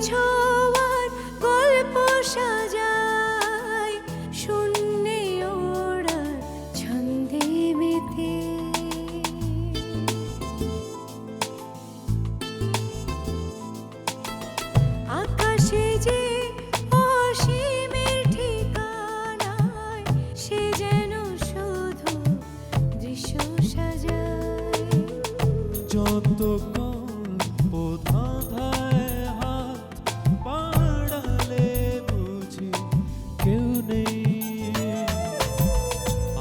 ছোঁয়ার গল্প সাজায় শূন্যে ওড়ার ছন্দে মেতে। আকাশে যে অসীমের ঠিকানায় সে যেন শুধু দৃশ্য সাজায়। যত গল্প ধাঁধায় হাত বাড়ালে বুঝি কেউ নেই,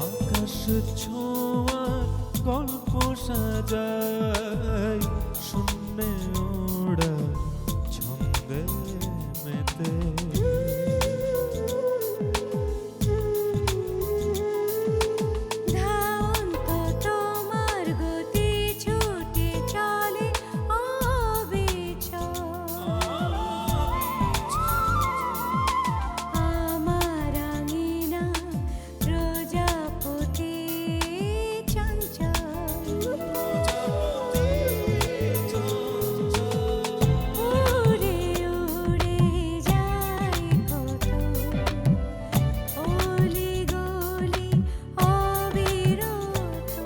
আকাশ ছোঁয়ার গল্প সাজায় শূন্যে ওড়ার ছন্দে মেতে। ধাওন্ত তোমার গতি ছুটে চলে অবিচল। আমার আঙিনা প্রজাপতি চঞ্চল। উড়ে উড়ে যায় কত অলি গলি অবিরত।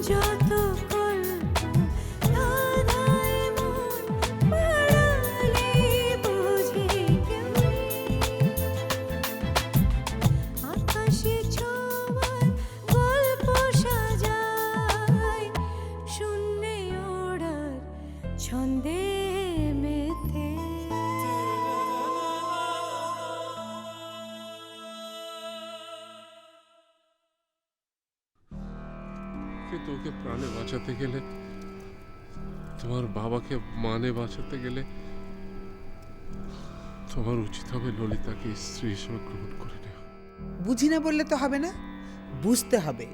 যত কল্প ধাঁধায় মন বাড়ালে বুঝি কেউ নেই। আকাশে ছোঁয়ার গল্প সাজায় শূন্যে ওড়ার ছন্দে মেতে। কিন্তু ওকে প্রাণে বাঁচাতে গেলে, তোমার বাবাকে মানে বাঁচাতে গেলে তোমার উচিত হবে ললিতাকে স্ত্রী হিসেবে গ্রহণ করে নেওয়া। বুঝি না বললে তো হবে না, বুঝতে হবে।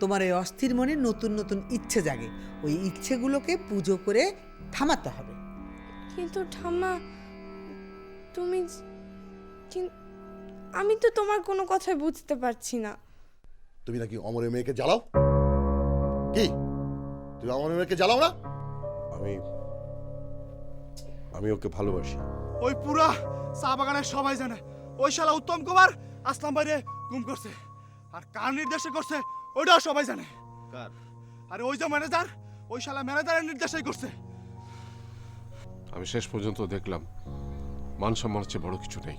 তোমার এই অস্থির মনে নতুন নতুন ইচ্ছে জাগে, ওই ইচ্ছেগুলোকে পুজো করে থামাতে হবে। কিন্তু ঠাম্মা তুমি আমি তো তোমার কোনো কথাই বুঝতে পারছি না। তুমি নাকি অমরের মেয়েকে জ্বালাও? কি তুমি অমরের মেয়েকে জ্বালাও না? আমি ওকে ভালোবাসি। ওই পুরা চা বাগানের সবাই জানে ওই শালা উত্তম কুমার আসলাম বাইরে গুম করছে, আর কার নির্দেশে করছে ওইটাও সবাই জানে। কার? আরে ওই যে ম্যানেজার, ওই শালা ম্যানেজারের নির্দেশেই করছে। আমি শেষ পর্যন্ত দেখলাম মান সম্মানের চেয়ে বড় কিছু নেই।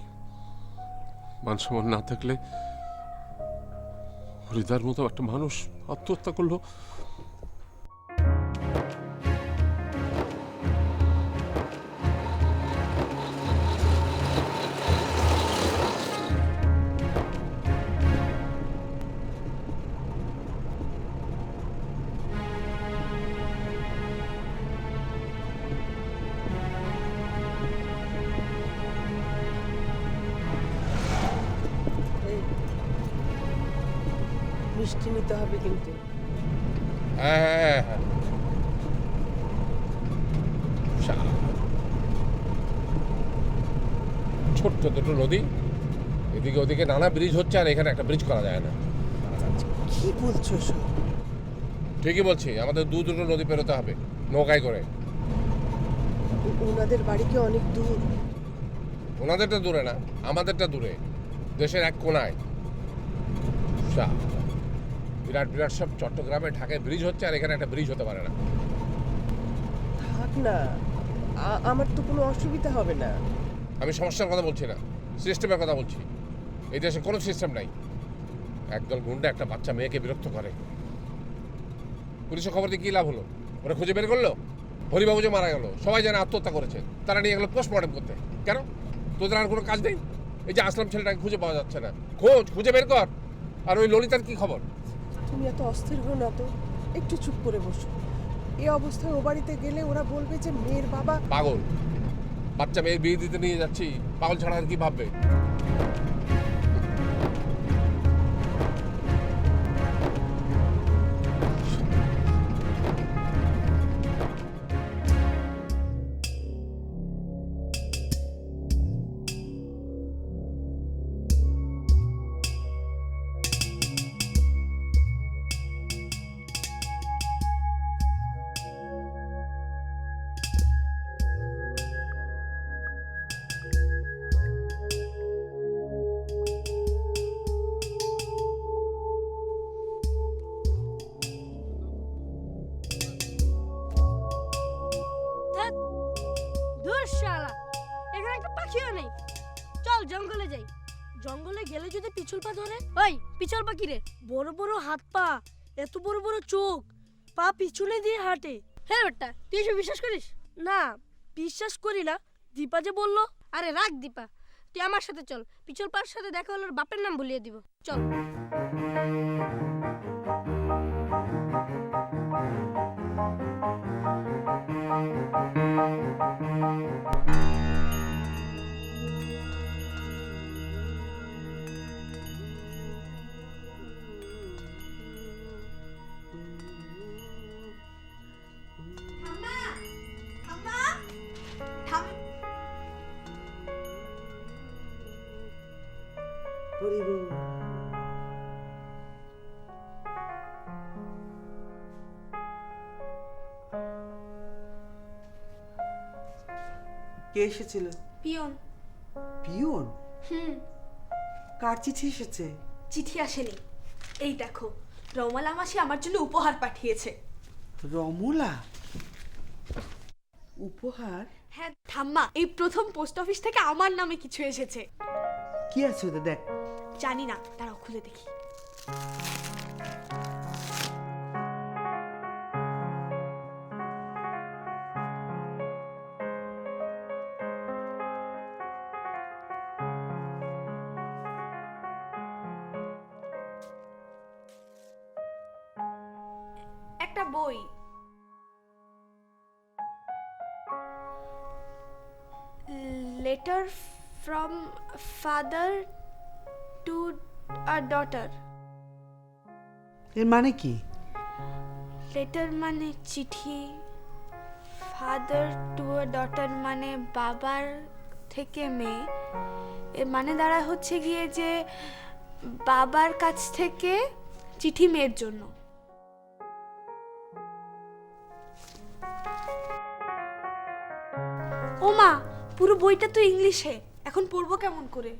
মান সম্মান না থাকলে হরিদার মতো একটা মানুষ আত্মহত্যা করলো। মিষ্টি নিতে হবে কিন্তু। হ্যাঁ, ছোট্ট দুটো নদী, এদিকে ওদিকে নানা ব্রিজ হচ্ছে, আর এখানে একটা ব্রিজ করা যায় না। কি বলছো সব? ঠিকই বলছি, আমাদের দুটো নদী পেরোতে হবে নৌকায় করে। ওনাদের বাড়ি কি অনেক দূর? ওনাদেরটা দূরে না, আমাদেরটা দূরে, দেশের এক কোনায়। বিরাট বিরাট সব চট্টগ্রামে ঢাকায় ব্রিজ হচ্ছে, আর এখানে একটা ব্রিজ হতে পারে না। থাক না, আমার তো কোনো অসুবিধা হবে না। আমি সমস্যার কথা বলছি না, সিস্টেমের কথা বলছি। এই দেশে কোনো সিস্টেম নাই। একদল গুন্ডা একটা বাচ্চা মেয়েকে বিরক্ত করে। পুলিশের খবর দিয়ে কী লাভ হলো? ওরা খুঁজে বের করলো হরিবাবু যে মারা গেল, সবাই জানে আত্মহত্যা করেছে, তারা নিয়ে গেলো পোস্টমর্টম করতে। কেন? তোদের আর কোনো কাজ নেই? এই যে আসলাম ছেলেটাকে খুঁজে পাওয়া যাচ্ছে না, খুঁজে বের কর। আর ওই ললিতার কি খবর? তুমি এত অস্থির হো না তো, একটু চুপ করে বসো। এই অবস্থায় ও বাড়িতে গেলে ওরা বলবে যে মেয়ের বাবা পাগল। বাচ্চা মেয়ের বিয়ে দিতে নিয়ে যাচ্ছি, পাগল ছাড়া আর কি ভাববে? জঙ্গলে যাই। জঙ্গলে গেলে যদি পিছল পা ধরে, ওই পিছল পা কি রে? বড় বড় হাত পা, এত বড় বড় চোখ, পা পিছনে দিয়ে হাঁটে। হ্যাঁ বেটা, তুই এসব বিশ্বাস করিস? না, বিশ্বাস করি না। দীপা যে বললো। আরে রাখ দীপা, তুই আমার সাথে চল। পিছল পার সাথে দেখা হলে ওর বাপের নাম বলিয়ে দিব। চল। কে এসেছিল? পিয়ন। পিয়ন? কার চিঠি এসেছে? চিঠি আসেনি, এই দেখো রমালা মাসি আমার জন্য উপহার পাঠিয়েছে। রমলা? উপহার? হ্যাঁ ঠাম্মা, এই প্রথম পোস্ট অফিস থেকে আমার নামে কিছু এসেছে। কি আছে ওদের দেখ। জানি না, তারাও খুলে দেখি। একটা বই। Letter from father to a daughter. এর মানে কি? লেটার মানে চিঠি, ফাদার টু আ ডটার মানে বাবার থেকে মেয়ে। এর মানে দাঁড়ায় হচ্ছে গিয়ে যে বাবার কাছ থেকে চিঠি মেয়ের জন্য। ও মা, পুরো বইটা তো ইংলিশে, এখন পড়বো কেমন করে?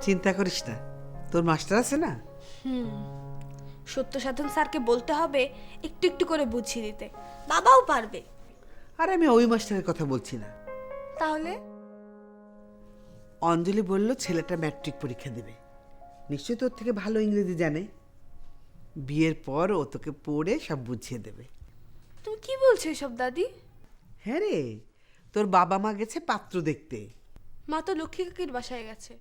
চিন্তা করিস না, তোর মাস্টার আছে না। সত্য সাধন স্যারকে বলতে হবে একটু একটু করে বুঝিয়ে দিতে, বাবাও পারবে। আর আমি ওই মাস্টারের কথা বলছি না। তাহলে? অঞ্জলি বলল ছেলেটা ম্যাট্রিক পরীক্ষা দেবে, নিশ্চয়ই তোর থেকে ভালো ইংরেজি জানে। বিয়ের পর ও তোকে পড়ে সব বুঝিয়ে দেবে। তুমি কি বলছো এসব দাদি? হ্যাঁ রে, তোর বাবা মা গেছে পাত্র দেখতে। মা তো লক্ষ্মী কাকির বাসায় গেছে।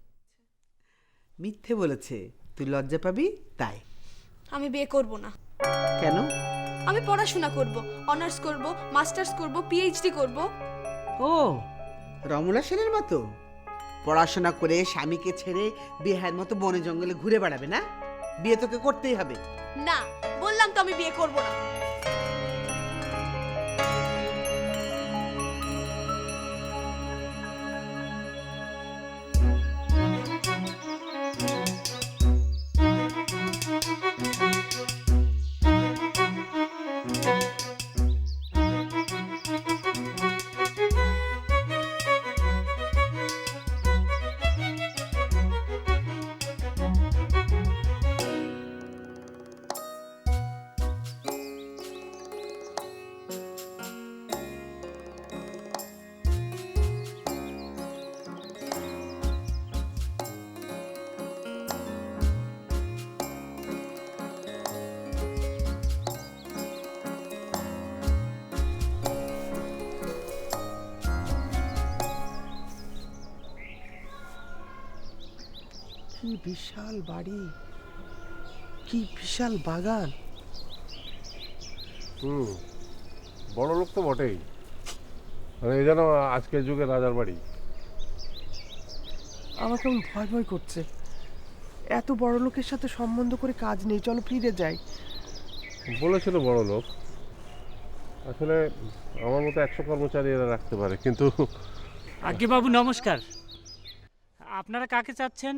মিথ্যে বলেছে, তুই লজ্জা পাবি তাই। আমি বিয়ে করব না। কেন? আমি পড়াশোনা করব, অনার্স করব, মাস্টার্স করব, পিএইচডি করব। ও রমলা সেনের মতো পড়াশোনা করে স্বামীকে ছেড়ে বিয়ের মতো বনে জঙ্গলে ঘুরে বেড়াবে না? বিয়ে তোকে করতেই হবে। না, বললাম তো আমি বিয়ে করব না। কি বিশাল বাড়ি, কি বিশাল বাগান। বড় লোক তো বটেই, মানে এই যেন আজকের যুগে রাজার বাড়ি। আমার কেমন ভয় ভয় করছে। এত বড় লোকের সাথে সম্বন্ধ করে কাজ নেই, চলো ফিরে যাই। বলেছিল বড় লোক, আসলে আমার মতো 100 কর্মচারী এরা রাখতে পারে, কিন্তু আজ্ঞে বাবু নমস্কার। আপনারা কাকে চাচ্ছেন?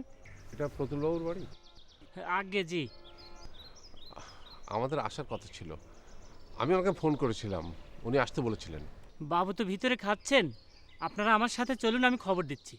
এটা প্রতুলবাবুর বাড়ি। আজ্ঞে জি। আমাদের আসার কথা ছিল, আমি ওনাকে ফোন করেছিলাম, উনি আসতে বলেছিলেন। বাবু তো ভিতরে খাচ্ছেন, আপনারা আমার সাথে চলুন, আমি খবর দিচ্ছি।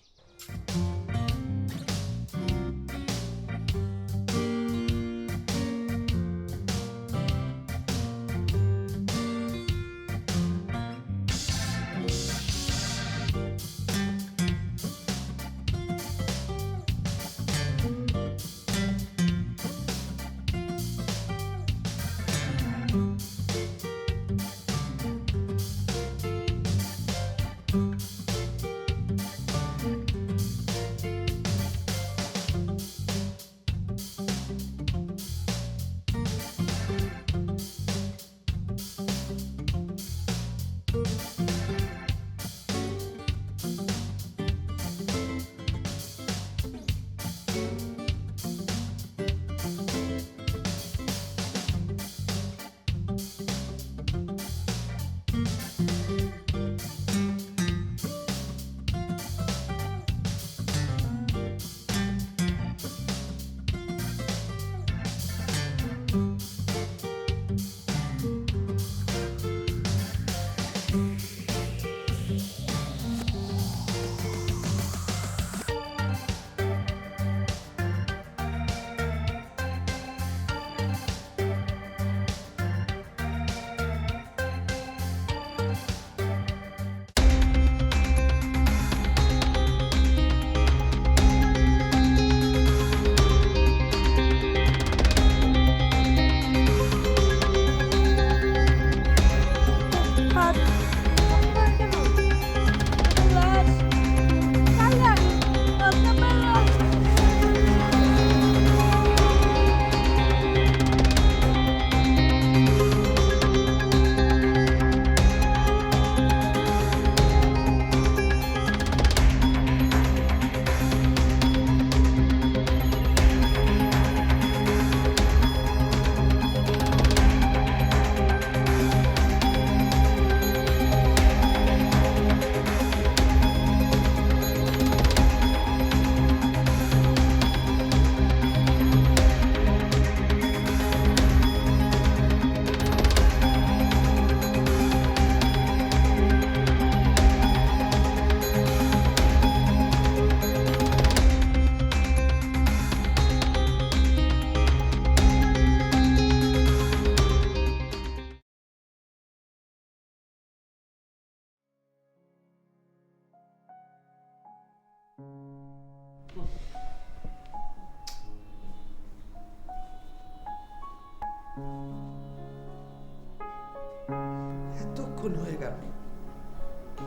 এতক্ষণ হয়ে গেল,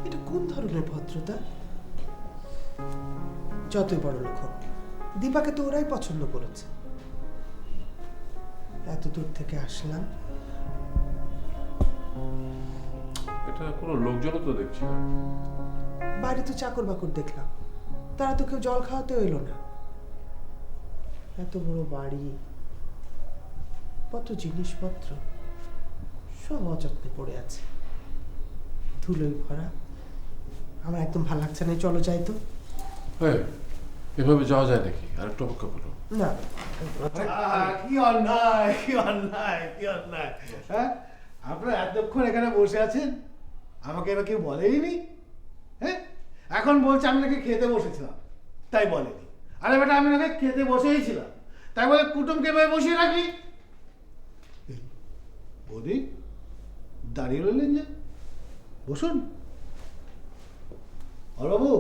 এটা কোন ধরনের ভদ্রতা? যতই বড় লোক হোক, দীপাকে তো ওরাই পছন্দ করেছে। এত দূর থেকে আসলাম, এটা কোনো লোকজনও তো দেখছি না। বাইরে তো চাকর বাকর দেখলাম, তারা তো কেউ জল খাওয়াতেও এলো না। এত বড় বাড়ি, কত জিনিসপত্র, সব অযত্নে পড়ে আছে, ধুলোয় ভরা। আমার একদম ভালো লাগছে না, চলো যাই তো। হ্যাঁ, এভাবে যাওয়া যায় নাকি? আর একটু অপেক্ষা করো। না, কি অন্যায়, কি অন্যায়, কি অন্যায়! হ্যাঁ, আপনারা এতক্ষণ এখানে বসে আছেন, আমাকে এবার কেউ বলেইনি। হ্যাঁ, এখন বলছে আমি নাকি খেতে বসেছিলাম, তাই বলেনি। আরে বেটা, আমি নাকি খেতে বসেই ছিলাম, তাই বলে কুটুমকে এভাবে বসিয়ে রাখবি? বৌদি, দাঁড়িয়ে রইলেন যে, বসুন। বাবু,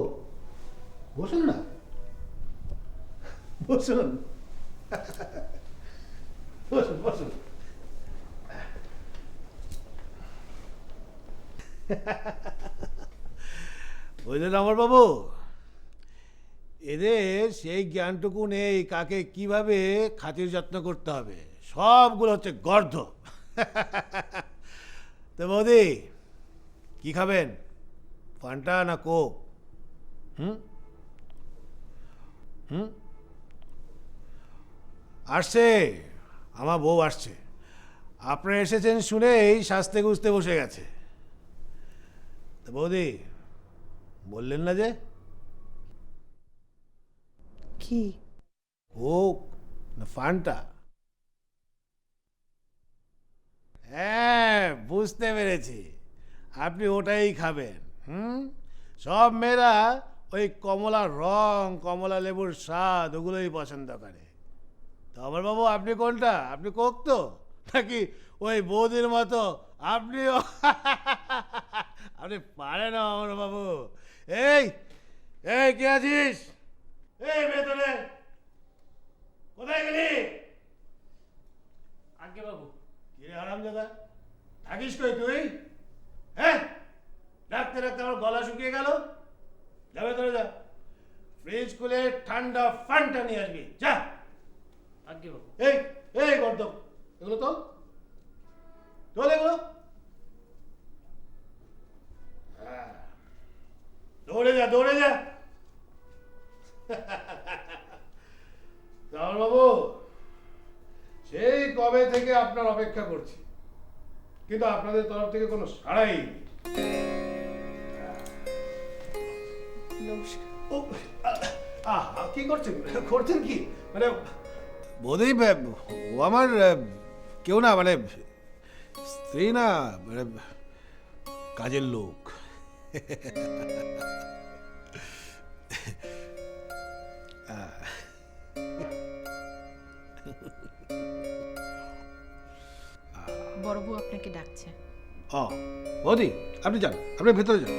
বসুন না, বসুন, বসুন, বসুন। বুঝলেন আমার বাবু, এদের সেই জ্ঞানটুকু নেই কাকে কিভাবে খাতির যত্ন করতে হবে, সবগুলো হচ্ছে গর্ধ। তো বৌদি, কি খাবেন, ফান্টা না কোক? হুম হুম আসছে, আমার বউ আসছে। আপনারা এসেছেন শুনেই সাজতে গুজতে বসে গেছে। তো বৌদি, বললেন না যে কি কোক না ফান্টা? হ্যাঁ, বুঝতে পেরেছি, আপনি ওটাই খাবেন। সব মেয়েরা ওই কমলা রং, কমলা লেবুর স্বাদ ওগুলোই পছন্দ করে। তো আমার বাবু, আপনি কোনটা? আপনি কোক তো, নাকি ওই বৌদির মতো আপনিও? আপনি পারেন না আমার বাবু। এই এই কে আছিস? এই ভেতরে কোথায় গেলি? আগে বাবু। কিরে হারামজাদা, থাকিস কই তুই? হ্যাঁ, ডাকতে ডাকতে আমার গলা শুকিয়ে গেল। যাবে তোরে, যা ফ্রিজ খুলে ঠান্ডা ফান্টা নিয়ে আসবি, যা। আগে বাবু। এই এই গর্দব, এগুলো তো তোল, এগুলো দৌড়ে যা, দৌড়ে যা। রাহুল বাবু, সেই কবে থেকে আপনার অপেক্ষা করছি, কিন্তু আপনাদের তরফ থেকে কোনো সাড়াই নেই। কি করছেন, করছেন কি? মানে বোধই ও আমার কেউ না, মানে স্ত্রী না, মানে কাজের লোক। বড়বু আপনাকে ডাকছে। ও বৌদি, আপনি যান, আপনি ভেতরে যান।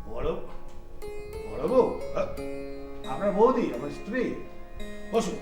বড় বড় বউ, আপনার বৌদি, আমার স্ত্রী। বসুন।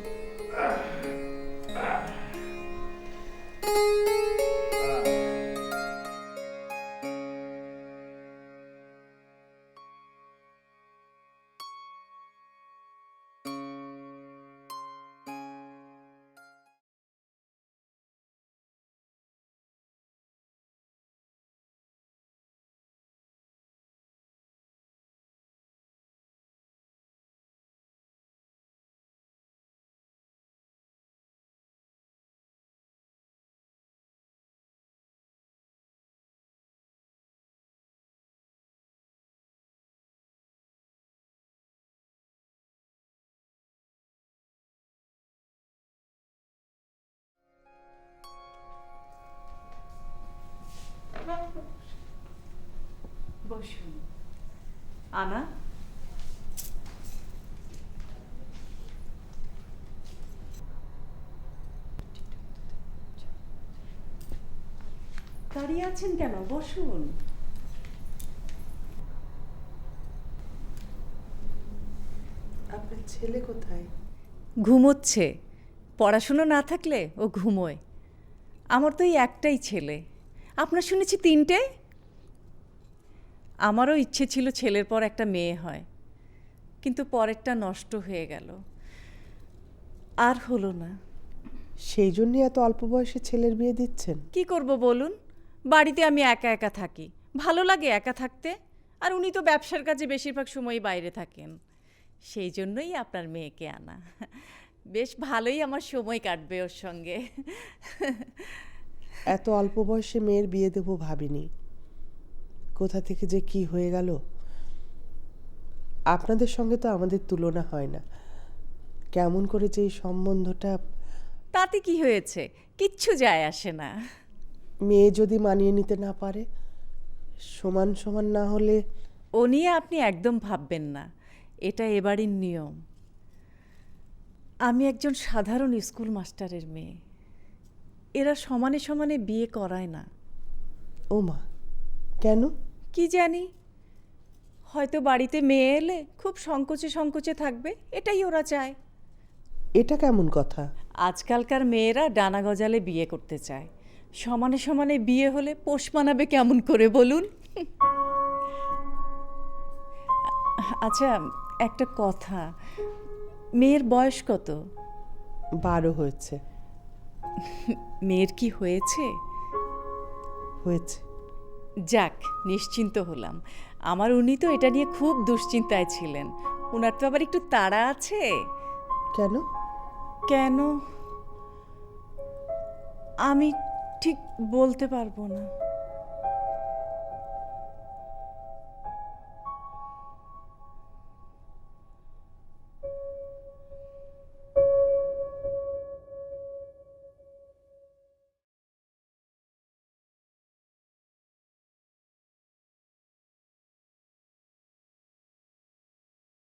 বসুন। আনা, দাঁড়িয়ে আছেন কেন? বসুন। আপনার ছেলে কোথায়? ঘুমোচ্ছে। পড়াশুনো না থাকলে ও ঘুমোয়। আমার তো এই একটাই ছেলে। আপনার শুনেছি 3টে। আমারও ইচ্ছে ছিল ছেলের পর একটা মেয়ে হয়, কিন্তু পরেরটা নষ্ট হয়ে গেল, আর হলো না। সেই জন্যই এত অল্প বয়সে ছেলের বিয়ে দিচ্ছেন? কি করব বলুন, বাড়িতে আমি একা একা থাকি, ভালো লাগে একা থাকতে। আর উনি তো ব্যবসার কাজে বেশিরভাগ সময়ই বাইরে থাকেন। সেই জন্যই আপনার মেয়েকে আনা। বেশ ভালোই আমার সময় কাটবে ওর সঙ্গে। এত অল্প বয়সে মেয়ের বিয়ে দেবো ভাবিনি। কোথা থেকে যে কি হয়ে গেল। আপনাদের সঙ্গে তো আমাদের তুলনা হয় না। কেমন করে যে এই সম্বন্ধটা। তাতে কি হয়েছে? কিচ্ছু যায় আসে না। মেয়ে যদি মানিয়ে নিতে না পারে, সমান সমান না হলে। ও নিয়ে আপনি একদম ভাববেন না, এটা এবারের নিয়ম। আমি একজন সাধারণ স্কুল মাস্টারের মেয়ে। এরা সমানে সমানে বিয়ে করায় না। ও মা, কেন? কি জানি, হয়তো বাড়িতে মেয়ে এলে খুব সংকোচে সংকোচে থাকবে, এটাই ওরা চায়। এটা কেমন কথা? আজকালকার মেয়েরা ডানা গজালে বিয়ে করতে চায়। সমানে সমানে বিয়ে হলে পোষ মানাবে কেমন করে বলুন? আচ্ছা, একটা কথা, মেয়ের বয়স কত? 12 হয়েছে। মেয়ের কি হয়েছে? হয়েছে। যাক, নিশ্চিন্ত হলাম। আমার উনি তো এটা নিয়ে খুব দুশ্চিন্তায় ছিলেন। ওনার তো আবার একটু তাড়া আছে। কেন? কেন আমি ঠিক বলতে পারবো না।